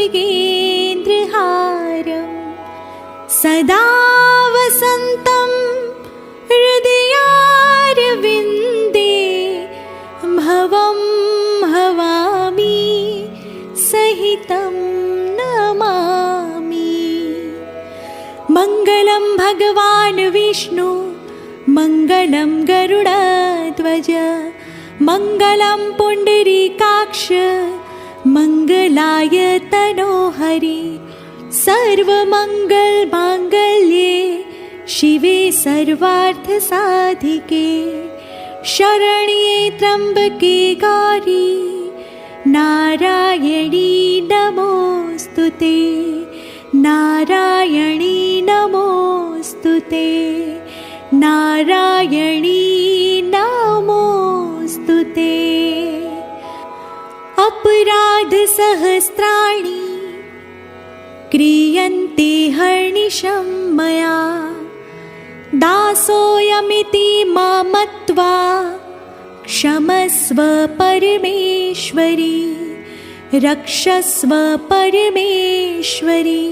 मृगेन्द्रहारं सदा वसन्तं हृदयारविन्दे भवं भवामि सहितं नमामि। मङ्गलं भगवान् विष्णु मङ्गलं गरुडध्वज मङ्गलं पुण्डरीकाक्ष मङ्गलाय तनोहरि। सर्वमङ्गलमाङ्गल्ये शिवे सर्वार्थसाधिके शरण्ये त्र्यम्बके गौरी नारायणी नमोऽस्तुते नारायणी नमोऽस्तुते नारायणी नमोऽस्तुते। अपराधसहस्राणि क्रियन्ते हर्निशं मया दासोऽयमिति मां मत्वा क्षमस्व परमेश्वरी रक्षस्व परमेश्वरी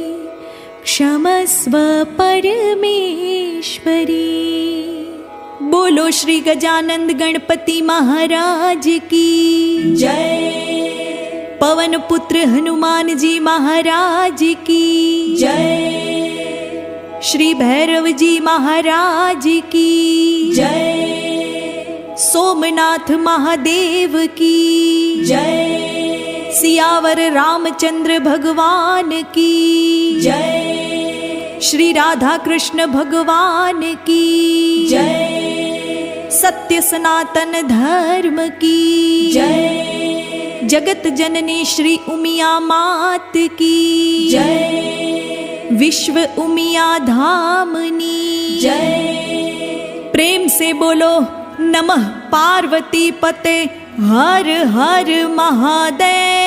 क्षमस्व परमेश्वरी। बोलो श्री गजानंद गणपति महाराज की जय। पवन पुत्र हनुमान जी महाराज की जय। श्री भैरव जी महाराज की जय। सोमनाथ महादेव की जय। सियावर रामचंद्र भगवान की जय। श्री राधा कृष्ण भगवान की जय। सत्य सनातन धर्म की जय। जगत जननी श्री उमिया मात की जय। विश्व उमिया धामनी जय। प्रेम से बोलो नमः पार्वती पते हर हर महादेव।